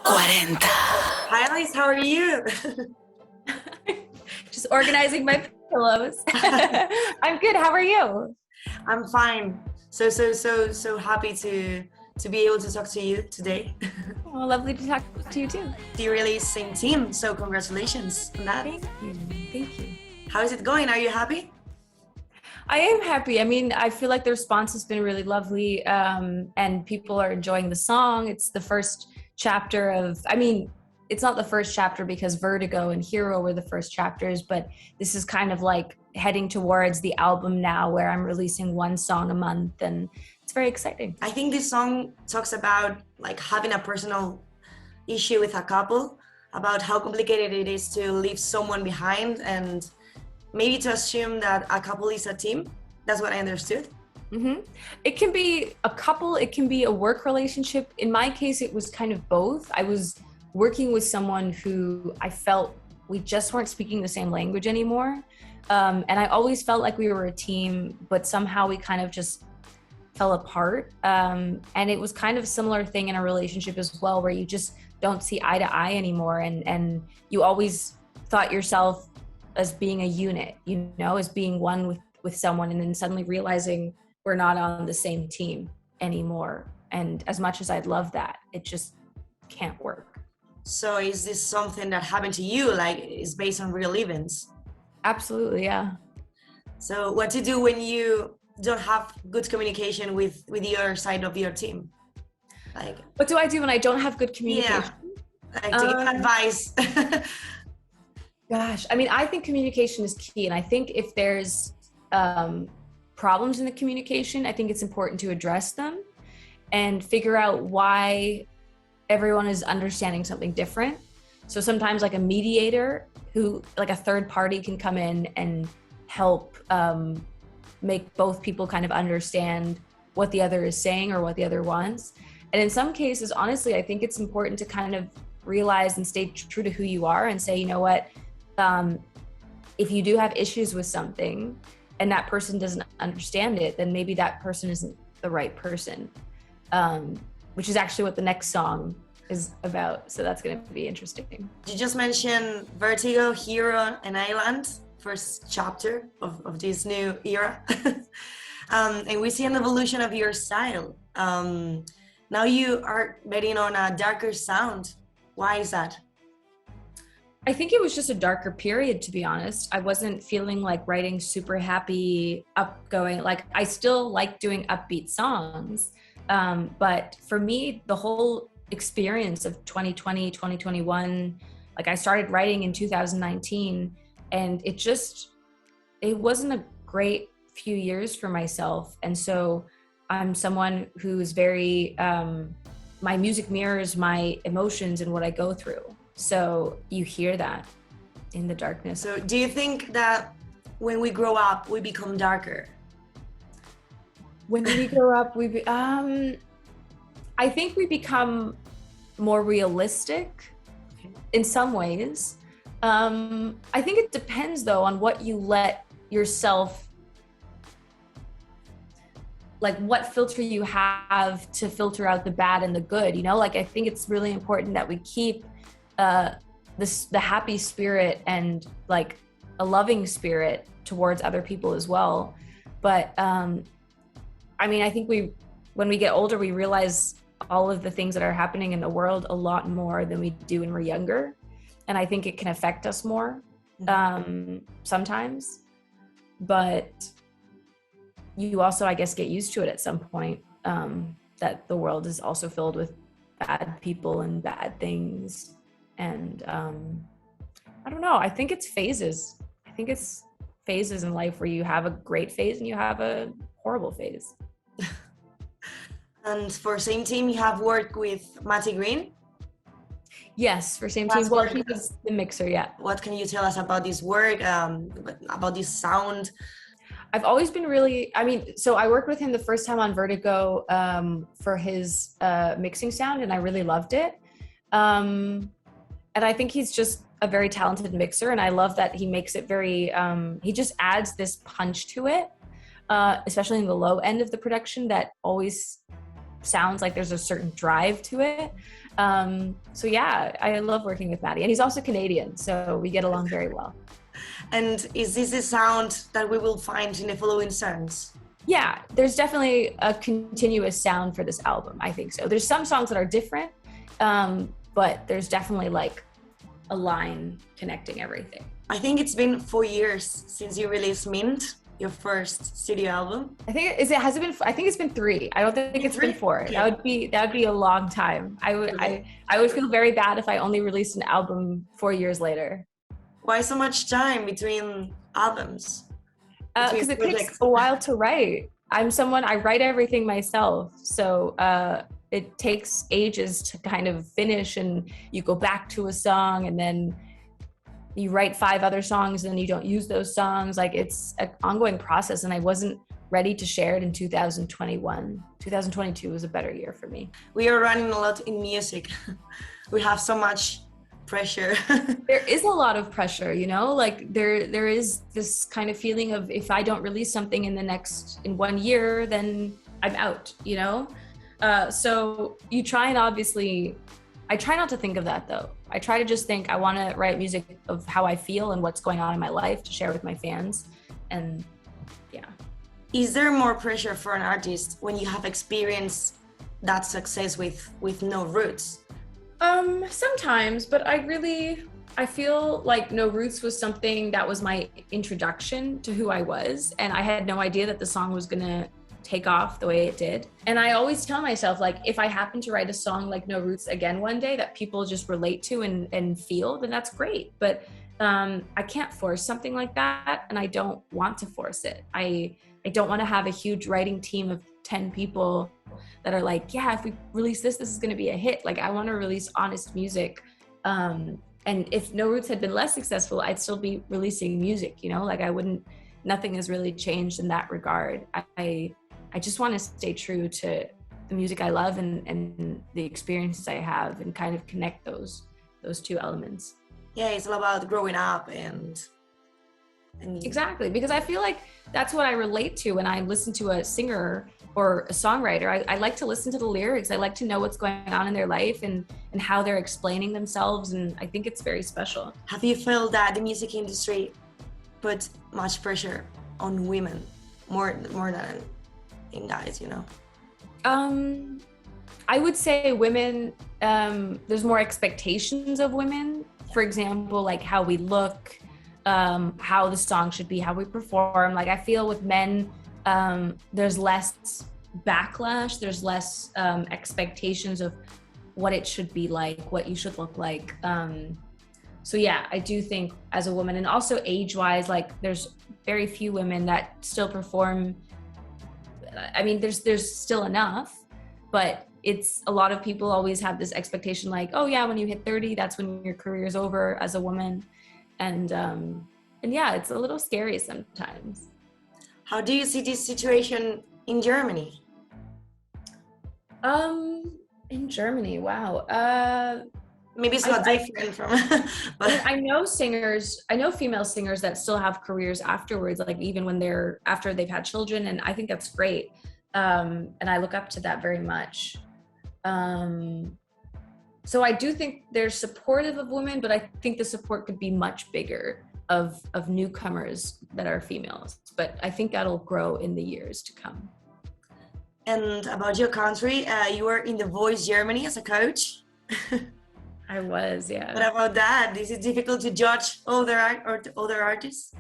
40. Hi, Alice, how are you? Just organizing my pillows. I'm good. How are you? I'm fine. So happy to be able to talk to you today. Well, lovely to talk to you too. You really same team, so congratulations on that. Thank you. Thank you. How is it going? Are you happy? I am happy. I mean, I feel like the response has been really lovely, and people are enjoying the song. It's the first chapter of, I mean, it's not the first chapter because Vertigo and Hero were the first chapters, but this is kind of like heading towards the album now where I'm releasing one song a month, and it's very exciting. I think this song talks about like having a personal issue with a couple, about how complicated it is to leave someone behind and maybe to assume that a couple is a team. That's what I understood. Mm-hmm. It can be a couple, it can be a work relationship. In my case, it was kind of both. I was working with someone who I felt we just weren't speaking the same language anymore. And I always felt like we were a team, but somehow we kind of just fell apart. And it was kind of a similar thing in a relationship as well, where you just don't see eye to eye anymore. And you always thought yourself as being a unit, you know, as being one with someone, and then suddenly realizing we're not on the same team anymore. And as much as I'd love that, it just can't work. So is this something that happened to you, like is based on real events? Absolutely, yeah. So what to do when you don't have good communication with the other side of your team? Like, what do I do when I don't have good communication? Yeah, like to give advice. Gosh, I mean, I think communication is key. And I think if there's problems in the communication, I think it's important to address them and figure out why everyone is understanding something different. So sometimes like a mediator who, like a third party, can come in and help make both people kind of understand what the other is saying or what the other wants. And in some cases, honestly, I think it's important to kind of realize and stay true to who you are and say, you know what, if you do have issues with something and that person doesn't understand it, then maybe that person isn't the right person, which is actually what the next song is about. So that's going to be interesting. You just mentioned Vertigo, Hero, and Island, first chapter of this new era. And we see an evolution of your style. Now you are betting on a darker sound. Why is that? I think it was just a darker period, to be honest. I wasn't feeling like writing super happy, upgoing. Like, I still like doing upbeat songs. But for me, the whole experience of 2020, 2021, like I started writing in 2019, and it wasn't a great few years for myself. And so I'm someone who's very, my music mirrors my emotions and what I go through. So you hear that in the darkness. So do you think that when we grow up, we become darker? When we grow up, I think we become more realistic in some ways. I think it depends though on what you let yourself, like what filter you have to filter out the bad and the good, you know? Like, I think it's really important that we keep the happy spirit and like a loving spirit towards other people as well. But I mean, I think when we get older, we realize all of the things that are happening in the world a lot more than we do when we're younger. And I think it can affect us more sometimes. But you also, I guess, get used to it at some point, that the world is also filled with bad people and bad things. And I don't know, I think it's phases. I think it's phases in life where you have a great phase and you have a horrible phase. And for Same Team, you have worked with Matty Green? Yes, for Same Team. Well, he was the mixer, yeah. What can you tell us about this work, about this sound? I've always been really, I mean, so I worked with him the first time on Vertigo for his mixing sound, and I really loved it. And I think he's just a very talented mixer, and I love that he makes it very, he just adds this punch to it, especially in the low end of the production that always sounds like there's a certain drive to it. So yeah, I love working with Maddie, and he's also Canadian, so we get along very well. And is this a sound that we will find in the following songs? Yeah, there's definitely a continuous sound for this album. I think so. There's some songs that are different, but there's definitely like a line connecting everything. I think it's been 4 years since you released Mint, your first studio album. I think has it been? I think it's been 3. I don't think it's been 4. Okay. That would be a long time. I would feel very bad if I only released an album 4 years later. Why so much time between albums? Because it takes a while to write. I write everything myself, so it takes ages to kind of finish, and you go back to a song and then you write 5 other songs and you don't use those songs. Like, it's an ongoing process, and I wasn't ready to share it in 2021. 2022 was a better year for me. We are running a lot in music. We have so much pressure. There is a lot of pressure, you know, like there is this kind of feeling of, if I don't release something in 1 year, then I'm out, you know? So you try, and obviously I try not to think of that though. I try to just think I want to write music of how I feel and what's going on in my life to share with my fans. And yeah. Is there more pressure for an artist when you have experienced that success with no roots? Sometimes, but I feel like No Roots was something that was my introduction to who I was, and I had no idea that the song was gonna take off the way it did. And I always tell myself, like, if I happen to write a song like No Roots again one day that people just relate to and feel, then that's great. But I can't force something like that, and I don't want to force it. I don't want to have a huge writing team of 10 people that are like, yeah, if we release this is going to be a hit. Like, I want to release honest music. And if No Roots had been less successful, I'd still be releasing music, you know, like nothing has really changed in that regard. I just want to stay true to the music I love and the experiences I have, and kind of connect those 2 elements. Yeah, it's all about growing up and exactly, because I feel like that's what I relate to when I listen to a singer or a songwriter. I like to listen to the lyrics. I like to know what's going on in their life and how they're explaining themselves, and I think it's very special. Have you felt that the music industry put much pressure on women more than in guys, you know? I would say women, there's more expectations of women. For example, like how we look, how the song should be, how we perform. Like, I feel with men, there's less backlash, there's less expectations of what it should be like, what you should look like. So yeah, I do think as a woman, and also age-wise, like, there's very few women that still perform. I mean, there's still enough, but it's a lot of people always have this expectation, like, oh yeah, when you hit 30, that's when your career is over as a woman. And yeah, it's a little scary sometimes. How do you see this situation in Germany? In Germany, wow. Maybe it's not different from. But I know female singers that still have careers afterwards, like even when after they've had children, and I think that's great. And I look up to that very much. So I do think they're supportive of women, but I think the support could be much bigger of newcomers that are females. But I think that'll grow in the years to come. And about your country, you were in the Voice Germany as a coach. I was, yeah. What about that? Is it difficult to judge other artists?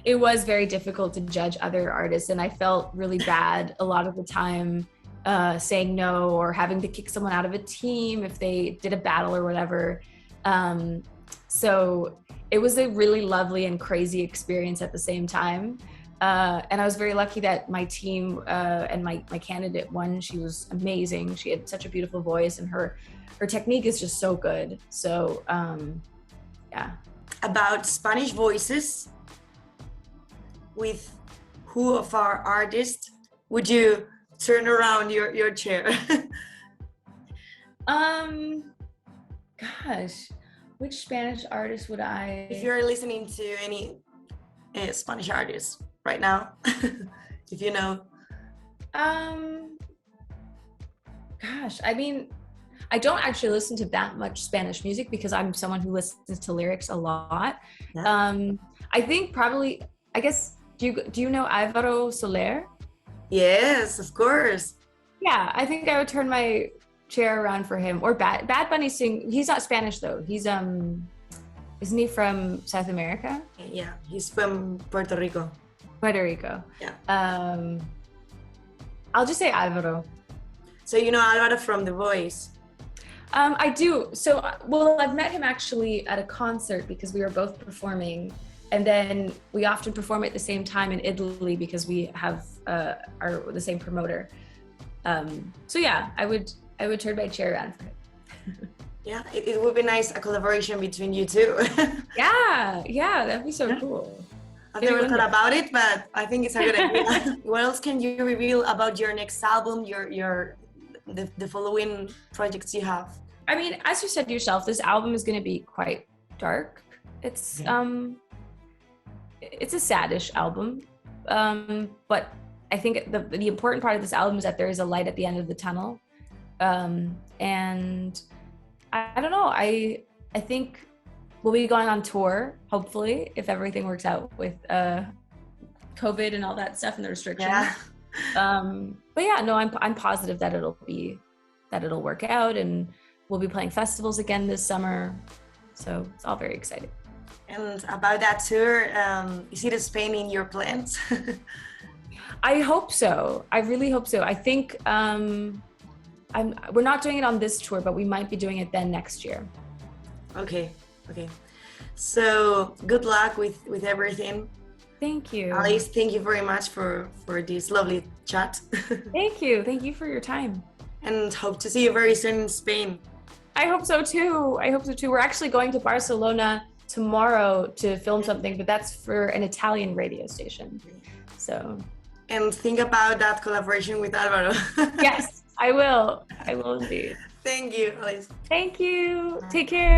It was very difficult to judge other artists, and I felt really bad a lot of the time, saying no or having to kick someone out of a team if they did a battle or whatever. So it was a really lovely and crazy experience at the same time. And I was very lucky that my team and my candidate won. She was amazing. She had such a beautiful voice, and her technique is just so good. So yeah. About Spanish voices, with who of our artists would you turn around your chair? Gosh, which Spanish artist would I? If you're listening to any Spanish artist right now, if you know. Gosh, I mean, I don't actually listen to that much Spanish music because I'm someone who listens to lyrics a lot. Yeah. I think probably, I guess, do you know Alvaro Soler? Yes, of course. Yeah, I think I would turn my chair around for him. Or Bad Bunny he's not Spanish though. He's isn't he from South America? Yeah, he's from Puerto Rico. Puerto Rico. Yeah. I'll just say Alvaro. So you know Alvaro from The Voice? I do. So, well, I've met him actually at a concert because we were both performing, and then we often perform at the same time in Italy because we have the same promoter. So yeah, I would turn my chair around for him. Yeah, it would be nice, a collaboration between you two. Yeah, that'd be so cool. I've never thought about it, but I think it's a good idea. What else can you reveal about your next album, the following projects you have? I mean, as you said yourself, this album is going to be quite dark. It's a saddish album, but I think the important part of this album is that there is a light at the end of the tunnel, and I don't know. I think we'll be going on tour, hopefully, if everything works out with COVID and all that stuff and the restrictions. Yeah. But yeah, no, I'm positive that it'll work out, and we'll be playing festivals again this summer. So it's all very exciting. And about that tour, is it Spain in your plans? I hope so. I really hope so. I think we're not doing it on this tour, but we might be doing it then next year. Okay. So good luck with everything. Thank you. Alice, thank you very much for this lovely chat. Thank you for your time. And hope to see you very soon in Spain. I hope so too. We're actually going to Barcelona tomorrow to film something, but that's for an Italian radio station. So. And think about that collaboration with Alvaro. Yes, I will indeed. Thank you, Alice. Thank you. Take care.